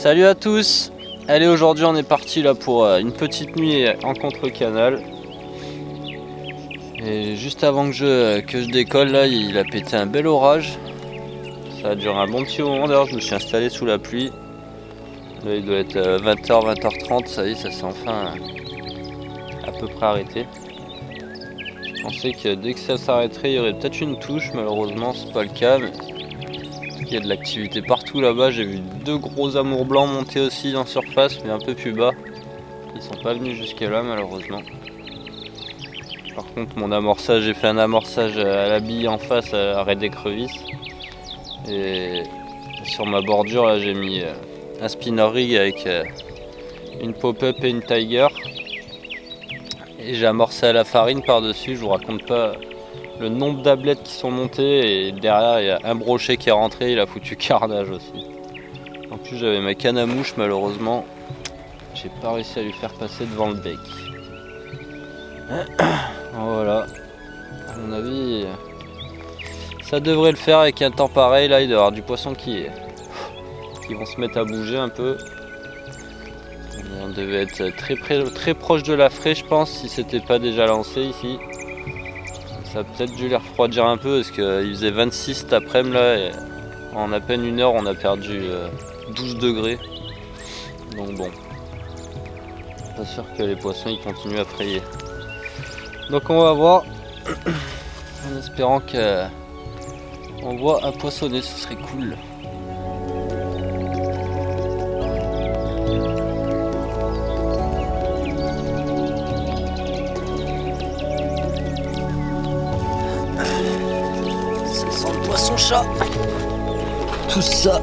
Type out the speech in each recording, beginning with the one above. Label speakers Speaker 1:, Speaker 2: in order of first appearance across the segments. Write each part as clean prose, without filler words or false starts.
Speaker 1: Salut à tous. Allez, aujourd'hui on est parti là pour une petite nuit en contre-canal. Et juste avant que je décolle là, il a pété un bel orage. Ça a duré un bon petit moment, d'ailleurs je me suis installé sous la pluie. Là il doit être 20h, 20h30, ça y est, ça s'est enfin à peu près arrêté. Je pensais que dès que ça s'arrêterait, il y aurait peut-être une touche, malheureusement c'est pas le cas. Mais il y a de l'activité partout là-bas, j'ai vu deux gros amours blancs monter aussi en surface, mais un peu plus bas. Ils sont pas venus jusque là malheureusement. Par contre mon amorçage, j'ai fait un amorçage à la bille en face à raid d'écrevisse. Et sur ma bordure là j'ai mis un spinner rig avec une pop-up et une tiger. Et j'ai amorcé à la farine par-dessus, je vous raconte pas le nombre d'ablettes qui sont montées, et derrière il y a un brochet qui est rentré, il a foutu carnage aussi. En plus j'avais ma canne à mouche, malheureusement j'ai pas réussi à lui faire passer devant le bec. Voilà, à mon avis ça devrait le faire avec un temps pareil. Là il doit y avoir du poisson qui vont se mettre à bouger un peu. On devait être très proche de la fraie, je pense, si c'était pas déjà lancé ici. Ça a peut-être dû les refroidir un peu parce qu'il faisait 26 cet après-midi là, et en à peine une heure on a perdu 12 degrés. Donc bon, pas sûr que les poissons ils continuent à frayer. Donc on va voir, en espérant qu'on voit un poissonnet, ce serait cool. Poisson-chat, tout ça.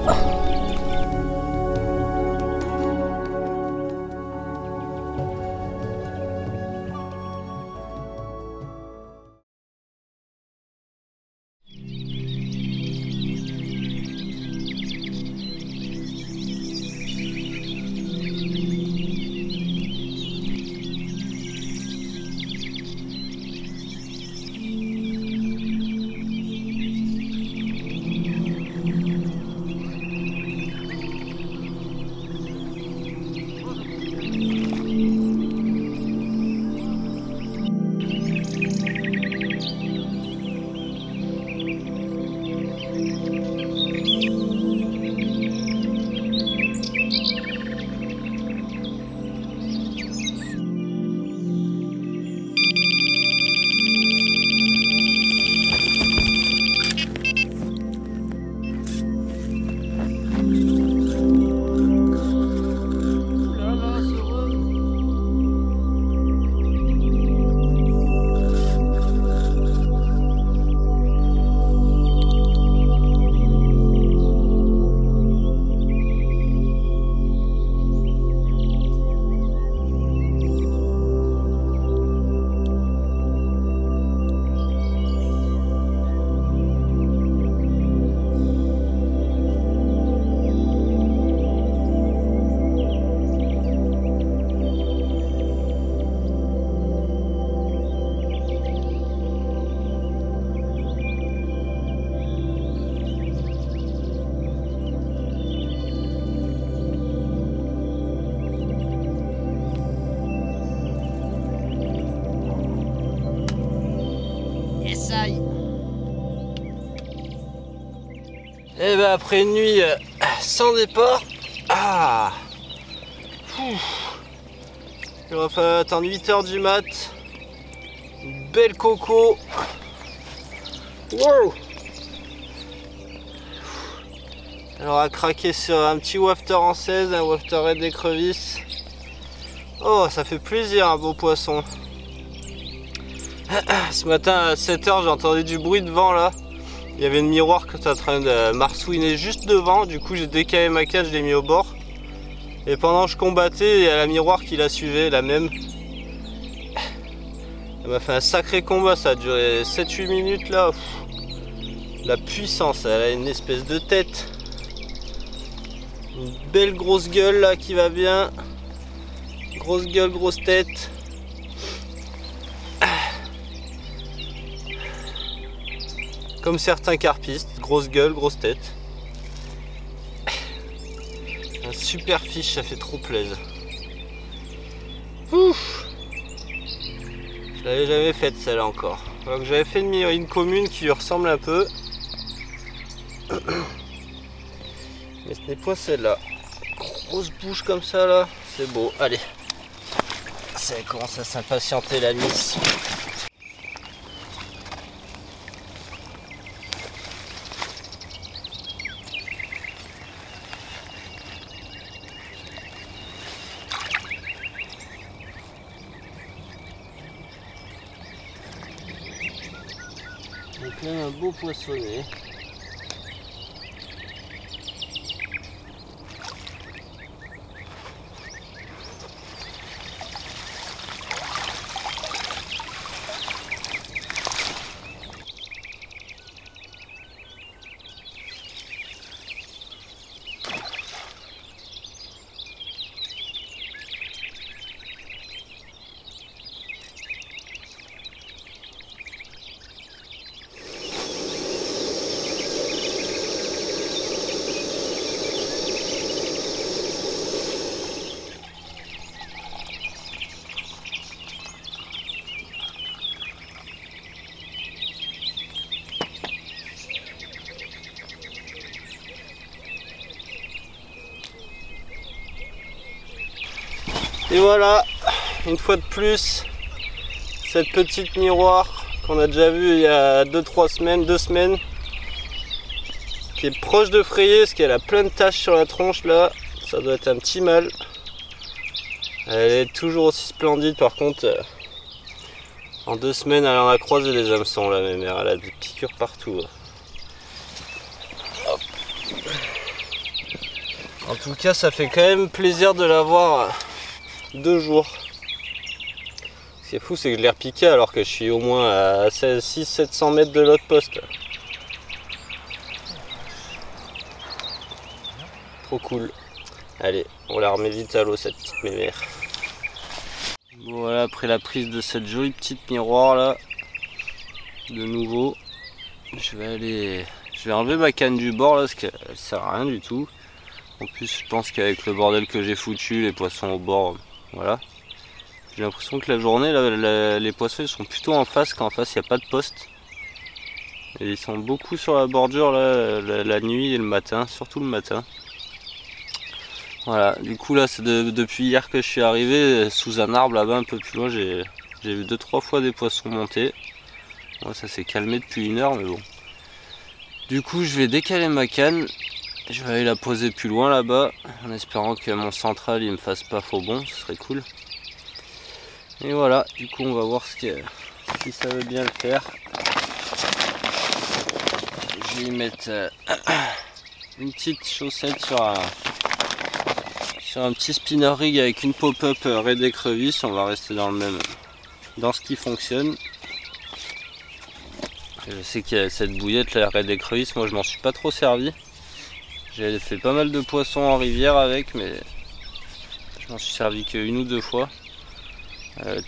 Speaker 1: Et ben après une nuit sans départ, il va falloir attendre 8 h du mat. Une belle coco. Wow. Alors à craquer sur un petit wafter en 16, un wafter raid d'écrevisse. Oh, ça fait plaisir, un beau poisson. Ce matin à 7 h j'ai entendu du bruit de vent là. Il y avait une miroir qui était en train de marsouiner juste devant, du coup j'ai décalé ma canne, je l'ai mis au bord. Et pendant que je combattais, il y a la miroir qui la suivait, la même. Elle m'a fait un sacré combat, ça a duré 7-8 minutes là. La puissance, elle a une espèce de tête. Une belle grosse gueule là qui va bien. Grosse gueule, grosse tête. Comme certains carpistes, grosse gueule, grosse tête. super fiche, ça fait trop plaisir. Ouf. Je l'avais jamais faite celle-là encore. Alors que j'avais fait une commune qui lui ressemble un peu. Mais ce n'est pas celle-là. Grosse bouche comme ça là, c'est beau. Allez. Ça commence à s'impatienter la mise. Donc là un beau poissonnet. Et voilà, une fois de plus, cette petite miroir qu'on a déjà vue il y a 2 semaines, qui est proche de frayer parce qu'elle a plein de taches sur la tronche là, ça doit être un petit mâle. Elle est toujours aussi splendide par contre, en 2 semaines elle en a croisé des hameçons la même mère, elle a des piqûres partout. Hop. En tout cas ça fait quand même plaisir de la voir 2 jours. Ce qui est fou, c'est que je l'ai repiqué alors que je suis au moins à 600-700 mètres de l'autre poste. Trop cool. Allez, on la remet vite à l'eau cette petite mémère. Voilà, après la prise de cette jolie petite miroir là, de nouveau, je vais enlever ma canne du bord là parce qu'elle sert à rien du tout. En plus, je pense qu'avec le bordel que j'ai foutu, les poissons au bord. Voilà. J'ai l'impression que la journée, là, les poissons ils sont plutôt en face, qu'en face il n'y a pas de poste. Et ils sont beaucoup sur la bordure là, la nuit et le matin, surtout le matin. Voilà, du coup là c'est depuis hier que je suis arrivé, sous un arbre là-bas un peu plus loin, j'ai vu 2-3 fois des poissons monter. Ouais, ça s'est calmé depuis 1 heure mais bon. Du coup je vais décaler ma canne. Je vais aller la poser plus loin là-bas, en espérant que mon central il me fasse pas faux bon, ce serait cool. Et voilà, du coup on va voir si ça veut bien le faire. Je vais y mettre une petite chaussette sur un petit spinner rig avec une pop-up raid d'écrevisse. On va rester dans ce qui fonctionne. Je sais qu'il y a cette bouillette la raid d'écrevisse, moi je m'en suis pas trop servi. J'ai fait pas mal de poissons en rivière avec, mais je m'en suis servi que 1 ou 2 fois.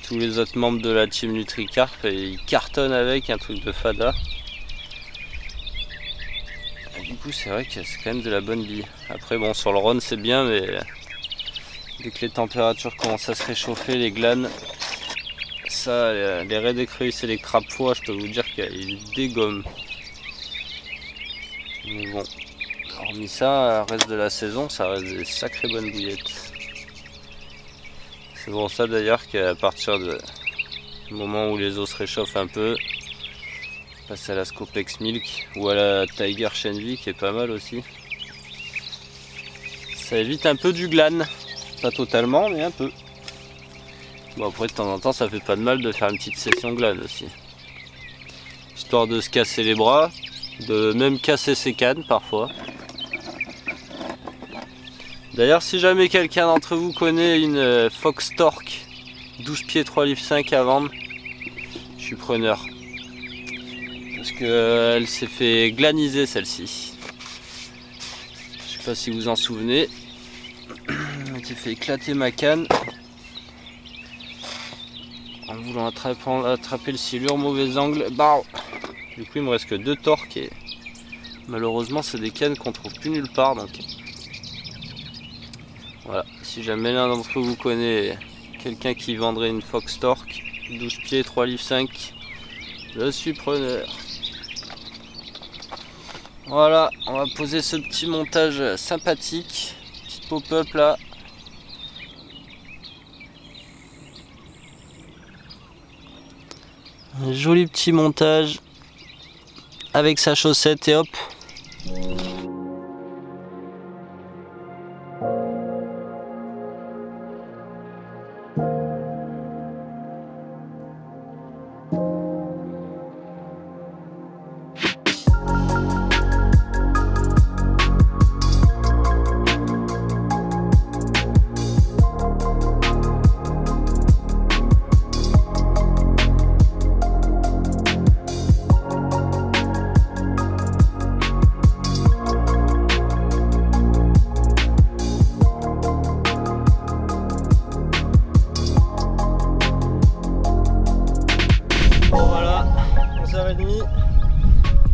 Speaker 1: Tous les autres membres de la team Nutricarp, ils cartonnent avec, un truc de fada. Et du coup c'est vrai que c'est quand même de la bonne bille. Après bon, sur le Rhône c'est bien, mais dès que les températures commencent à se réchauffer, les glanes, ça, les raies d'écrevisses et les crabes-foie, je peux vous dire qu'ils dégomment. Mais bon. Hormis ça, le reste de la saison, ça reste des sacrées bonnes bouillettes. C'est pour ça d'ailleurs qu'à partir du moment où les eaux se réchauffent un peu, passer à la Scopex Milk ou à la Tiger Shenvi qui est pas mal aussi. Ça évite un peu du glane, pas totalement mais un peu. Bon après de temps en temps ça fait pas de mal de faire une petite session glane aussi. Histoire de se casser les bras, de même casser ses cannes parfois. D'ailleurs si jamais quelqu'un d'entre vous connaît une Fox Torque 12 pieds 3 livres 5 à vendre, je suis preneur. Parce qu'elle s'est fait glaniser celle-ci. Je sais pas si vous en souvenez. J'ai fait éclater ma canne en voulant attraper le silure, mauvais angle. Bah, du coup il me reste que 2 torques et malheureusement c'est des cannes qu'on trouve plus nulle part donc Voilà, si jamais l'un d'entre vous connaît quelqu'un qui vendrait une Fox Torque 12 pieds 3 livres 5, je suis preneur. Voilà, on va poser ce petit montage sympathique, petite pop-up là. Un joli petit montage avec sa chaussette et hop.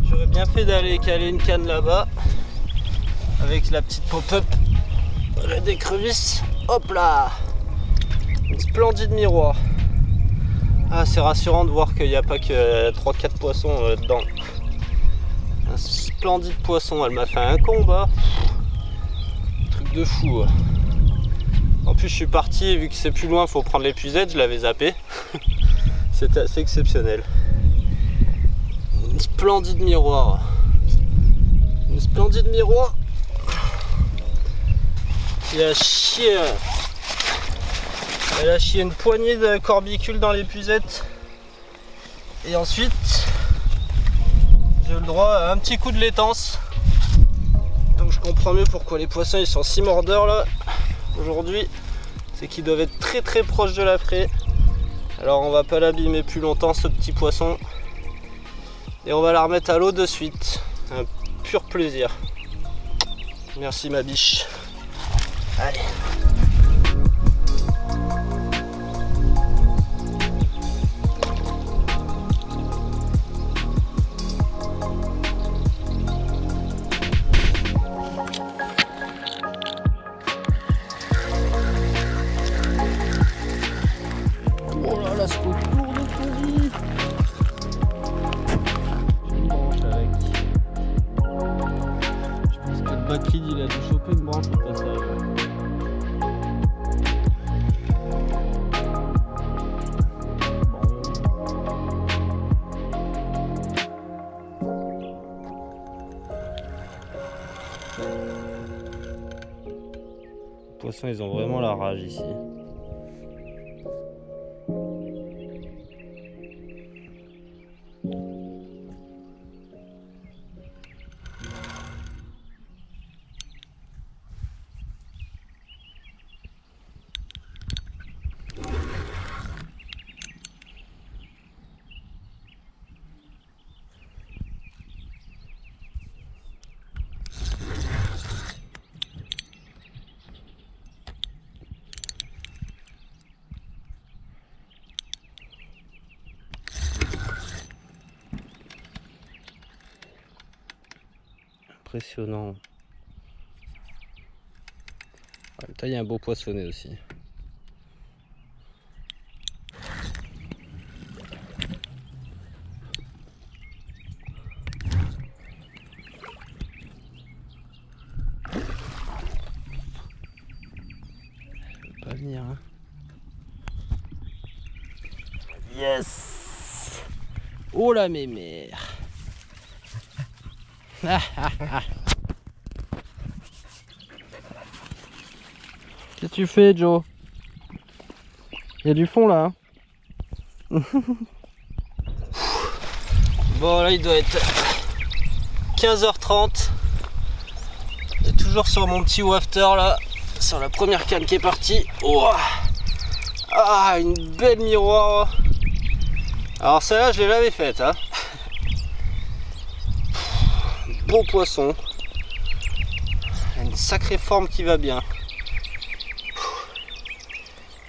Speaker 1: J'aurais bien fait d'aller caler une canne là-bas avec la petite pop-up des crevisses. Hop là, un splendide miroir. Ah, c'est rassurant de voir qu'il n'y a pas que 3-4 poissons dedans. Un splendide poisson, elle m'a fait un combat. Truc de fou. En plus je suis parti, vu que c'est plus loin, faut prendre l'épuisette, je l'avais zappé. C'était assez exceptionnel. Un splendide miroir. Un splendide miroir. Elle a chié une poignée de corbicules dans l'épuisette. Et ensuite, j'ai eu le droit à un petit coup de laitance. Donc je comprends mieux pourquoi les poissons ils sont si mordeurs là aujourd'hui. C'est qu'ils doivent être très très proches de la fraie. Alors on va pas l'abîmer plus longtemps ce petit poisson. Et on va la remettre à l'eau de suite. Un pur plaisir. Merci ma biche. Allez. Oh là là, c'est lourd de folie. Je pense que le backlid il a dû choper une branche au passage. Les poissons ils ont vraiment la rage ici. Impressionnant. Ah, là, il y a un beau poissonnet aussi. Je peux pas venir, hein. Yes. Oh la mémère. Qu'est-ce que tu fais, Joe? Il y a du fond là. Hein. Bon, là il doit être 15h30. Et toujours sur mon petit wafter là, sur la première canne qui est partie. Oh. Ah, une belle miroir. Alors celle-là, je l'avais faite. Hein. Beau poisson, une sacrée forme qui va bien.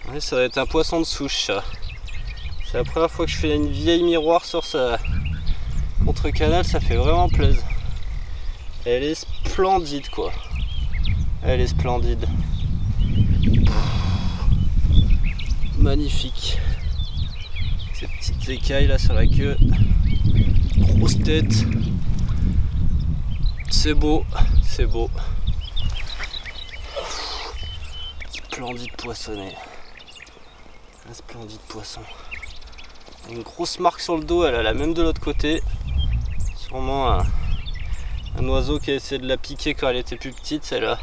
Speaker 1: Ouais, ça va être un poisson de souche ça. C'est la première fois que je fais une vieille miroir sur ça contre canal, ça fait vraiment plaisir. Elle est splendide quoi. Elle est splendide. Magnifique. Ces petites écailles là sur la queue. Grosse tête. C'est beau, c'est beau. Splendide poissonnet. Un splendide poisson. Une grosse marque sur le dos, elle a la même de l'autre côté. Sûrement un oiseau qui a essayé de la piquer quand elle était plus petite, celle-là.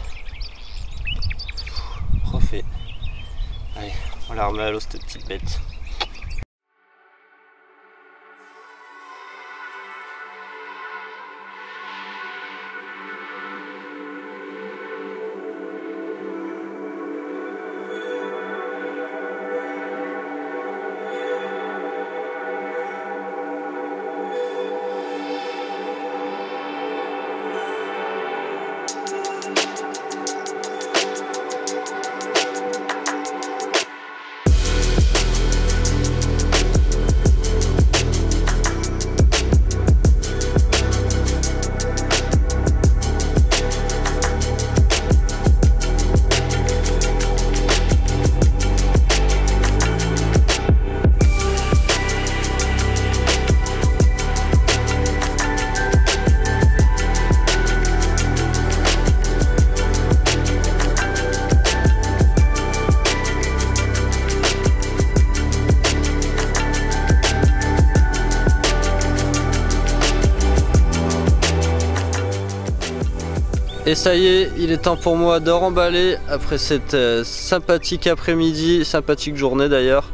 Speaker 1: Refait. Allez, on la remet à l'eau cette petite bête. Et ça y est, il est temps pour moi de remballer après cette sympathique après-midi, sympathique journée d'ailleurs.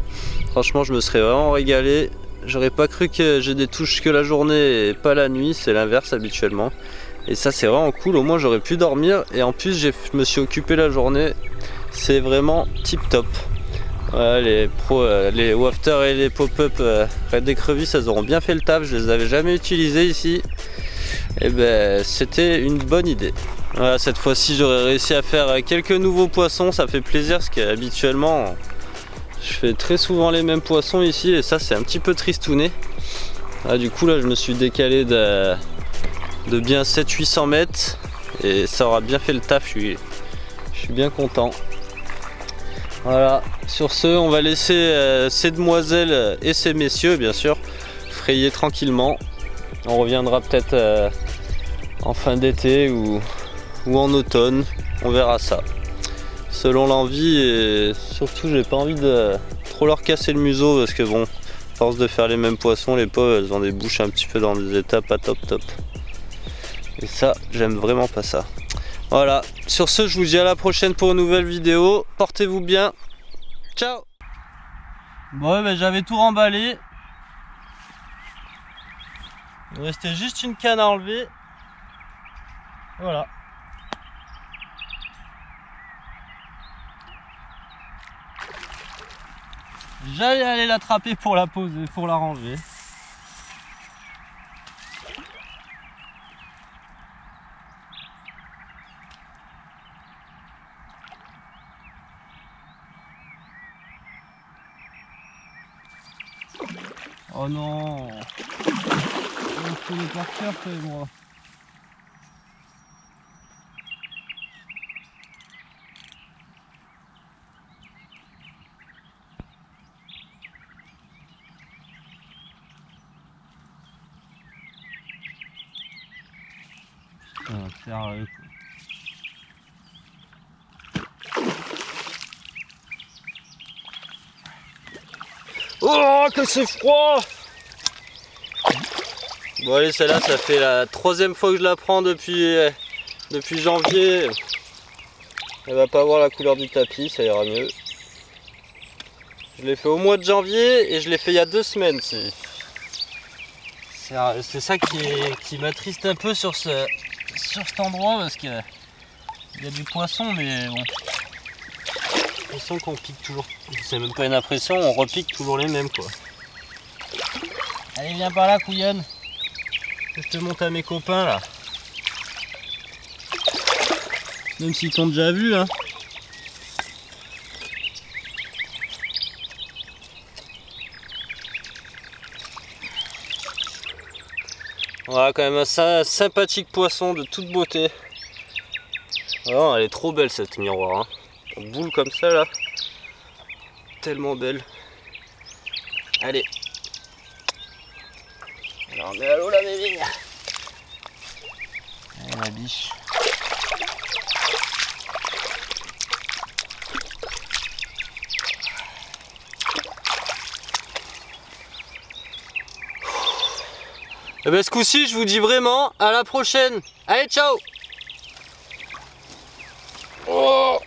Speaker 1: Franchement, je me serais vraiment régalé. J'aurais pas cru que j'ai des touches que la journée et pas la nuit, c'est l'inverse habituellement. Et ça c'est vraiment cool, au moins j'aurais pu dormir et en plus je me suis occupé la journée. C'est vraiment tip top. Voilà, les wafters et les pop-up Red d'écrevisse, elles auront bien fait le taf, je les avais jamais utilisés ici. Et ben c'était une bonne idée. Voilà, cette fois-ci j'aurais réussi à faire quelques nouveaux poissons, ça fait plaisir parce qu'habituellement je fais très souvent les mêmes poissons ici et ça c'est un petit peu tristouné. Ah, du coup là je me suis décalé de bien 700-800 mètres et ça aura bien fait le taf, je suis bien content. Voilà, sur ce on va laisser ces demoiselles et ces messieurs bien sûr frayer tranquillement. On reviendra peut-être en fin d'été ou en automne, on verra ça. Selon l'envie et surtout j'ai pas envie de trop leur casser le museau parce que bon, à force de faire les mêmes poissons, les pauvres elles ont des bouches un petit peu dans des états pas top. Et ça, j'aime vraiment pas ça. Voilà, sur ce je vous dis à la prochaine pour une nouvelle vidéo. Portez-vous bien, ciao. Bon ben j'avais tout remballé. Il me restait juste une canne à enlever. Voilà. J'allais aller l'attraper pour la poser, pour la ranger. Oh non! Je connais par cœur, moi. Sérieux quoi. Oh que c'est froid! Bon allez, celle-là ça fait la 3e fois que je la prends depuis janvier. Elle va pas avoir la couleur du tapis, ça ira mieux. Je l'ai fait au mois de janvier et je l'ai fait il y a 2 semaines. C'est ça qui m'attriste un peu sur cet endroit parce qu'il y a du poisson, mais bon. J'ai l'impression qu'on pique toujours. C'est même pas une impression, on repique toujours les mêmes quoi. Allez, viens par là, couillonne. Je te monte à mes copains là. Même s'ils t'ont déjà vu hein. Voilà, quand même un sympathique poisson de toute beauté. Oh, elle est trop belle cette miroir hein. en boule comme ça là. Tellement belle. Allez. Alors mais allô la bébé. Allez ma biche. Et ben ce coup-ci je vous dis vraiment à la prochaine. Allez ciao. Oh.